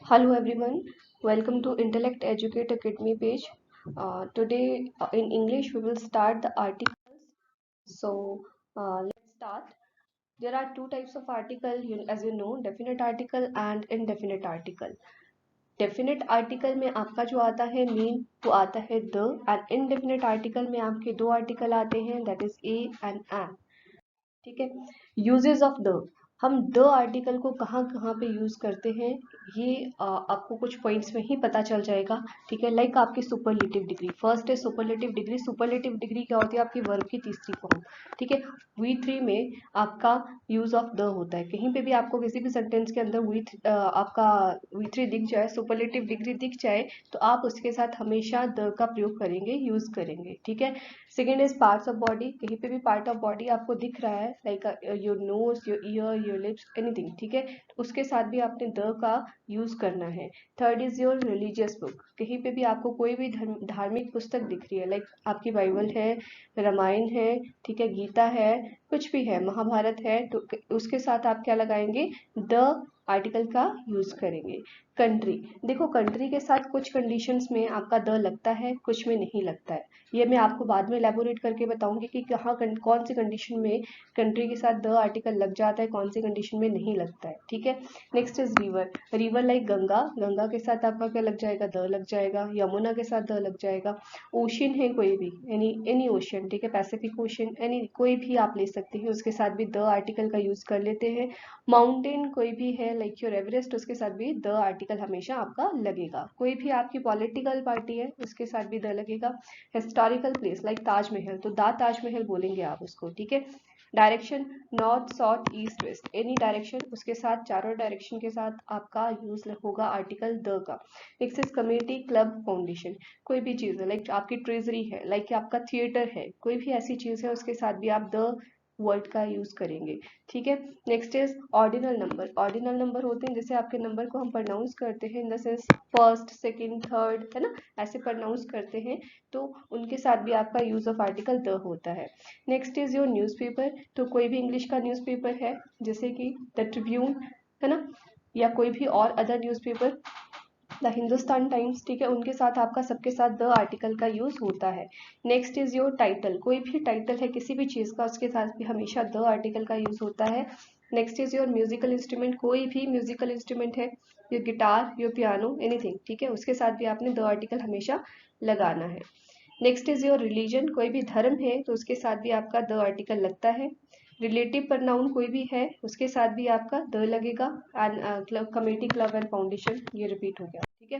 Hello everyone, welcome to Intellect Educate Academy page. Today in English we will start the articles. Let's start. There are two types of article, as you know, definite article and indefinite article. Definite article में आपका जो आता है mean वो आता है the, and indefinite article में आपके दो article आते हैं, that is a and an. ठीक है। यूजेस ऑफ द, हम द आर्टिकल को कहाँ कहाँ पे यूज करते हैं ये आपको कुछ पॉइंट्स में ही पता चल जाएगा। ठीक है, लाइक आपकी सुपरलेटिव डिग्री, फर्स्ट है सुपरलेटिव डिग्री। सुपरलेटिव डिग्री क्या होती है? आपकी वर्ब की तीसरी फॉर्म। ठीक है, V3 में आपका यूज ऑफ द होता है। कहीं पे भी आपको किसी भी सेंटेंस के अंदर आपका V3 दिख जाए, सुपरलेटिव डिग्री दिख जाए, तो आप उसके साथ हमेशा द का प्रयोग करेंगे, यूज करेंगे। ठीक है। Second is parts of body. कहीं पे भी पार्ट ऑफ बॉडी आपको दिख रहा है, like your nose, your year, your lips, anything, ठीक है, तो उसके साथ भी आपने द का यूज करना है। Third is your religious book. कहीं पे भी आपको कोई भी धार्मिक पुस्तक दिख रही है, लाइक आपकी बाइबल है, रामायण है, ठीक है, गीता है, कुछ भी है, महाभारत है, तो उसके साथ आप क्या लगाएंगे? द आर्टिकल का यूज करेंगे। कंट्री, देखो कंट्री के साथ कुछ कंडीशंस में आपका द लगता है, कुछ में नहीं लगता है। ये मैं आपको बाद में एलेबोरेट करके बताऊंगी कि कहाँ कौन सी कंडीशन में कंट्री के साथ द आर्टिकल लग जाता है, कौन सी कंडीशन में नहीं लगता है। ठीक है। Next is river. River like Ganga, Ganga के साथ आपका क्या लग जाएगा? द लग जाएगा। यमुना के साथ द लग जाएगा। ओशन है कोई भी, एनी एनी ओशन, ठीक है, पैसिफिक ओशन, एनी कोई भी आप ले सकते हैं, उसके साथ भी द आर्टिकल का यूज कर लेते हैं। माउंटेन कोई भी है, लाइक योर एवरेस्ट, उसके साथ भी द आर्टिकल हमेशा आपका लगेगा। कोई भी आपकी पॉलिटिकल पार्टी है, उसके साथ भी द लगेगा। हिस्टोरिकल प्लेस लाइक ताजमहल, तो दा ताजमहल बोलेंगे आप उसको। ठीक है। Direction, north, south, east, west, any direction, उसके साथ चारों डायरेक्शन के साथ आपका यूज होगा आर्टिकल द का। Next is community, club, foundation. कोई भी चीज है, लाइक आपकी ट्रेजरी है, लाइक आपका थिएटर है, कोई भी ऐसी चीज है, उसके साथ भी आप द वर्ड का यूज करेंगे। ठीक है। Next is ordinal number. Ordinal number होते हैं जैसे आपके नंबर को हम प्रोनाउंस करते हैं in the sense first, second, third, है ना, ऐसे प्रोनाउंस करते हैं, तो उनके साथ भी आपका यूज ऑफ आर्टिकल द होता है। Next is your newspaper. तो कोई भी इंग्लिश का न्यूज़पेपर है, जैसे कि द ट्रिब्यून, है ना, या कोई भी और other newspaper, the Hindustan times, ठीक है, उनके साथ आपका सबके साथ द आर्टिकल का यूज होता है। Next is your title. कोई भी टाइटल है किसी भी चीज का, उसके साथ भी हमेशा द आर्टिकल का यूज होता है। Next is your musical instrument. कोई भी म्यूजिकल इंस्ट्रूमेंट है, your guitar, your piano, anything, ठीक है, उसके साथ भी आपने द आर्टिकल हमेशा लगाना है। Next is your religion. कोई भी धर्म है तो उसके साथ भी आपका द आर्टिकल लगता है। रिलेटिव प्रनाउन कोई भी है, उसके साथ भी आपका द लगेगा। And club, committee, club and foundation, ये रिपीट हो गया। ठीक है।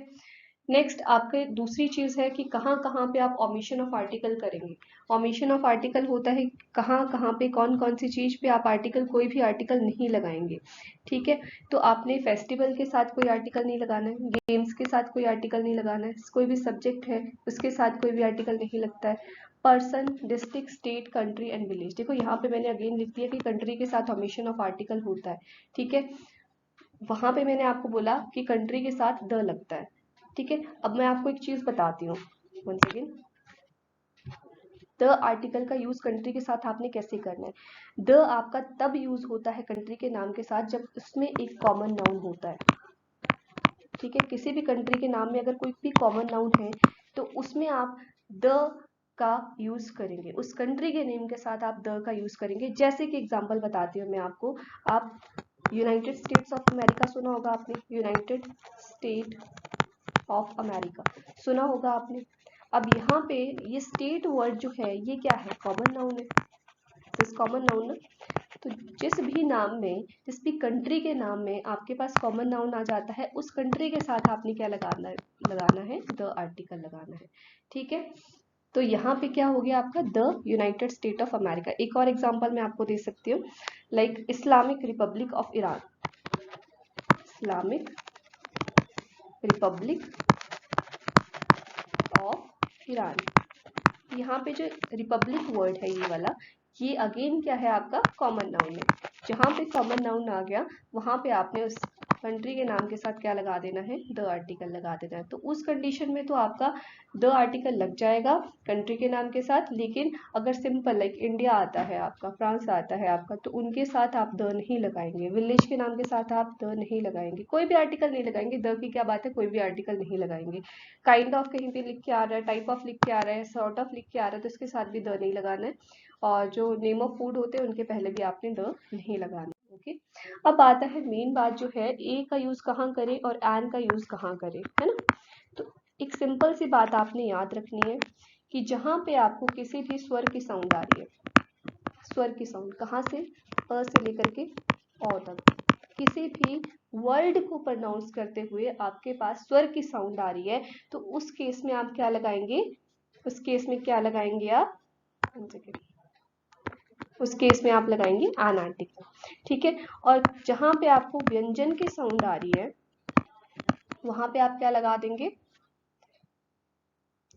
नेक्स्ट आपके दूसरी चीज है कि कहाँ कहाँ पे आप ओमिशन ऑफ आर्टिकल करेंगे। ओमिशन ऑफ आर्टिकल होता है कहाँ कहाँ पे, कौन कौन सी चीज पे आप आर्टिकल, कोई भी आर्टिकल नहीं लगाएंगे। ठीक है। तो आपने फेस्टिवल के साथ कोई आर्टिकल नहीं लगाना है, गेम्स के साथ कोई आर्टिकल नहीं लगाना है, कोई भी सब्जेक्ट है उसके साथ कोई भी आर्टिकल नहीं लगता है। Person, district, state, country and village. देखो यहाँ पे मैंने अगेन लिख दिया कि कंट्री के साथ ओमिशन ऑफ आर्टिकल होता है। ठीक है। वहां पे मैंने आपको बोला कि कंट्री के साथ द लगता है। ठीक है। अब मैं आपको एक चीज बताती हूँ, वन सेकेंड। द आर्टिकल का यूज कंट्री के साथ आपने कैसे करना है? द आपका तब यूज होता है कंट्री के नाम के साथ जब उसमें एक कॉमन नाउन होता है। ठीक है, किसी भी कंट्री के नाम में अगर कोई भी कॉमन नाउन है तो उसमें आप द का यूज करेंगे, उस कंट्री के नेम के साथ आप द का यूज करेंगे। जैसे कि एग्जांपल बताती हूँ मैं आपको। आप यूनाइटेड स्टेट्स ऑफ अमेरिका सुना होगा आपने, यूनाइटेड स्टेट ऑफ अमेरिका सुना होगा आपने। अब यहाँ पे ये स्टेट वर्ड जो है ये क्या है? कॉमन नाउन है, दिस कॉमन नाउन ना। तो जिस भी नाम में, जिस भी कंट्री के नाम में आपके पास कॉमन नाउन आ जाता है, उस कंट्री के साथ आपने क्या लगाना है? द आर्टिकल लगाना है। ठीक है। तो यहाँ पे क्या हो गया आपका? The United state of America. एक और एग्जांपल मैं आपको दे सकती हूँ, like Islamic Republic of Iran. Islamic Republic of Iran. यहाँ पे जो रिपब्लिक वर्ड है ये वाला, ये अगेन क्या है? आपका कॉमन नाउन है। जहाँ पे कॉमन नाउन आ गया वहां पे आपने उस कंट्री के नाम के साथ क्या लगा देना है, द आर्टिकल लगा देना है। तो उस कंडीशन में तो आपका द आर्टिकल लग जाएगा कंट्री के नाम के साथ। लेकिन अगर सिंपल लाइक इंडिया आता है आपका, फ्रांस आता है आपका, तो उनके साथ आप द नहीं लगाएंगे, विलेज के नाम के साथ आप द नहीं लगाएंगे, कोई भी आर्टिकल नहीं लगाएंगे। द की क्या बात है, कोई भी आर्टिकल नहीं लगाएंगे। काइंड ऑफ कहीं पे लिख के आ रहा है, टाइप ऑफ लिख के आ रहा है, सॉर्ट ऑफ लिख के आ रहा है, तो इसके साथ भी द नहीं लगाना है। और जो नेम ऑफ फूड होते हैं उनके पहले भी आपने द नहीं लगाना। ओके, अब आता है मेन बात जो है, ए का यूज कहाँ करें और एन का यूज कहाँ करें, है ना। तो एक सिंपल सी बात आपने याद रखनी है कि जहां पे आपको किसी भी स्वर की साउंड आ रही है, स्वर की साउंड कहाँ से, अ से लेकर के औ तक, किसी भी वर्ड को प्रोनाउंस करते हुए आपके पास स्वर की साउंड आ रही है, तो उस केस में आप क्या लगाएंगे, उस केस में क्या लगाएंगे आप, उस केस में आप लगाएंगे एन आर्टिकल, ठीक है। और जहां पे आपको व्यंजन की साउंड आ रही है, वहां पे आप क्या लगा देंगे,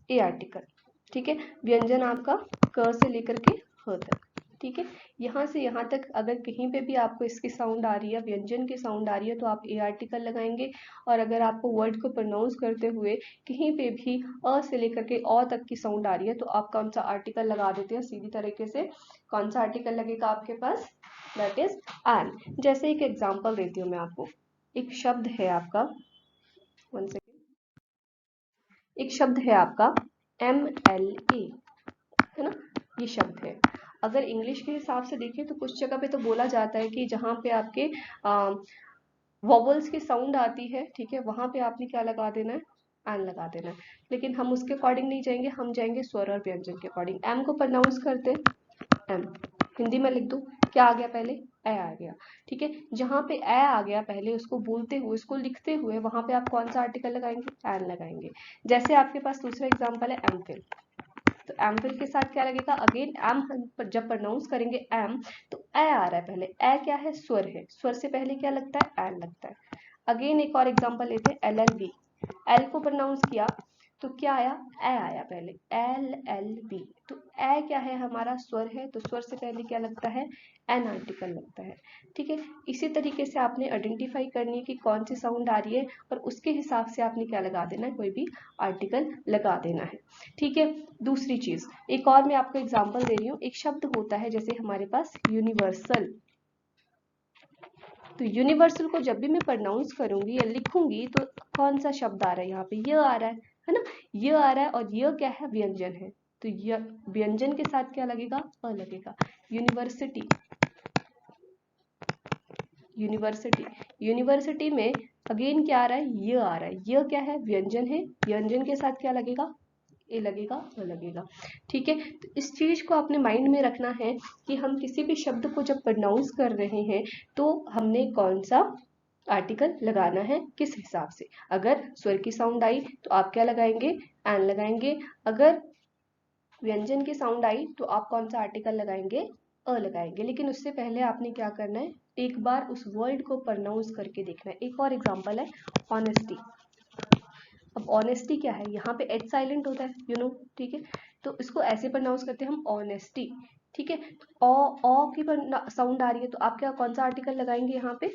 ए आर्टिकल, ठीक है। व्यंजन आपका क से लेकर के ह तक, ठीक है। यहाँ से यहाँ तक अगर कहीं पे भी आपको इसकी साउंड आ रही है, व्यंजन की साउंड आ रही है, तो आप ए आर्टिकल लगाएंगे। और अगर आपको वर्ड को प्रोनाउंस करते हुए कहीं पे भी अ से लेकर के औ तक की साउंड आ रही है, तो आप कौन सा आर्टिकल लगा देते हैं, सीधी तरीके से कौन सा आर्टिकल लगेगा आपके पास, दैट इज एन। जैसे एक एग्जाम्पल देती हूँ मैं आपको, एक शब्द है आपका, वन सेकेंड, एक शब्द है आपका MLA, है ना, ये शब्द है। अगर इंग्लिश के हिसाब से देखें तो कुछ जगह पे तो बोला जाता है कि जहाँ पे आपके वॉवल्स की साउंड आती है, ठीक है, वहां पे आपने क्या लगा देना है, एन लगा देना है। लेकिन हम उसके अकॉर्डिंग नहीं जाएंगे, हम जाएंगे स्वर और व्यंजन के अकॉर्डिंग। एम को प्रोनाउंस करते हैं एम, हिंदी में लिख दो, क्या आ गया पहले, ए आ गया, ठीक है। जहां पे ए आ गया पहले, उसको बोलते हुए, उसको लिखते हुए, वहां पे आप कौन सा आर्टिकल लगाएंगे, एन लगाएंगे। जैसे आपके पास दूसरा एग्जाम्पल है एमफिल, तो एमफिल के साथ क्या लगेगा, अगेन एम जब प्रोनाउंस करेंगे एम, तो ए आ रहा है पहले, ए क्या है, स्वर है, स्वर से पहले क्या लगता है, एन लगता है। अगेन एक और एग्जांपल लेते हैं, LLB, एल को प्रोनाउंस किया तो क्या आया, ए आया पहले, LLB, तो ए क्या है हमारा, स्वर है, तो स्वर से पहले क्या लगता है, एन आर्टिकल लगता है, ठीक है। इसी तरीके से आपने आइडेंटिफाई करनी है कि कौन सी साउंड आ रही है, और उसके हिसाब से आपने क्या लगा देना है, कोई भी आर्टिकल लगा देना है, ठीक है। दूसरी चीज, एक और मैं आपको एग्जांपल दे रही हूँ, एक शब्द होता है जैसे हमारे पास यूनिवर्सल, तो यूनिवर्सल को जब भी मैं प्रोनाउंस करूंगी या लिखूंगी, तो कौन सा शब्द आ रहा है यहाँ पे, ये आ रहा है ना, ये आ रहा है, और ये क्या है, व्यंजन है, तो ये व्यंजन के साथ क्या लगेगा, अ लगेगा। यूनिवर्सिटी, यूनिवर्सिटी, यूनिवर्सिटी में अगेन क्या आ रहा है, ये आ रहा है, ये क्या है, व्यंजन है, व्यंजन के साथ क्या लगेगा, ए लगेगा, अ लगेगा, ठीक है। तो इस चीज को अपने माइंड में रखना है कि हम किसी भी शब्द को जब प्रोनाउंस कर रहे हैं, तो हमने कौन सा आर्टिकल लगाना है, किस हिसाब से। अगर स्वर की साउंड आई तो आप क्या लगाएंगे, एन लगाएंगे। अगर व्यंजन की साउंड आई तो आप कौन सा आर्टिकल लगाएंगे, अ लगाएंगे। लेकिन उससे पहले आपने क्या करना है, एक बार उस वर्ड को प्रोनाउंस करके देखना है। एक और एग्जांपल है ऑनेस्टी, अब ऑनेस्टी क्या है, यहाँ पे एच साइलेंट होता है, यू नो, ठीक है, तो इसको ऐसे प्रोनाउंस करते हैं हम, ऑनेस्टी, ठीक है। ओ की साउंड आ रही है, तो आप क्या कौन सा आर्टिकल लगाएंगे, यहाँ पे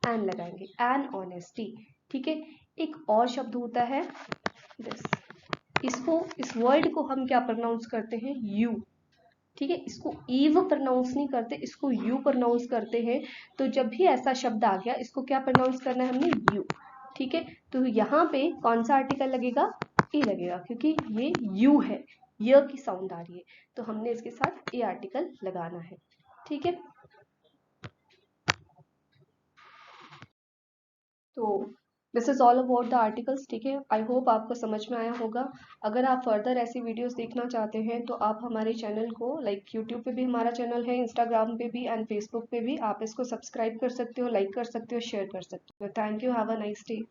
एन लगाएंगे, एन ऑनेस्टी, ठीक है। एक और शब्द होता है दिस, इसको, इस वर्ड को हम क्या प्रोनाउंस करते हैं, यू, ठीक है। इसको ईव प्रोनाउंस नहीं करते, इसको यू प्रोनाउंस करते हैं। तो जब भी ऐसा शब्द आ गया, इसको क्या प्रोनाउंस करना है हमने, यू, ठीक है। तो यहाँ पे कौन सा आर्टिकल लगेगा, ए लगेगा, क्योंकि ये यू है, य की साउंड आ रही है, तो हमने इसके साथ ए आर्टिकल लगाना है, ठीक है। तो this is all about the articles, ठीक है। आई होप आपको समझ में आया होगा। अगर आप फर्दर ऐसी वीडियोस देखना चाहते हैं, तो आप हमारे चैनल को लाइक यूट्यूब पे भी हमारा चैनल है, इंस्टाग्राम पे भी एंड फेसबुक पे भी, आप इसको सब्सक्राइब कर सकते हो, लाइक कर सकते हो, शेयर कर सकते हो। Thank you, have a nice day.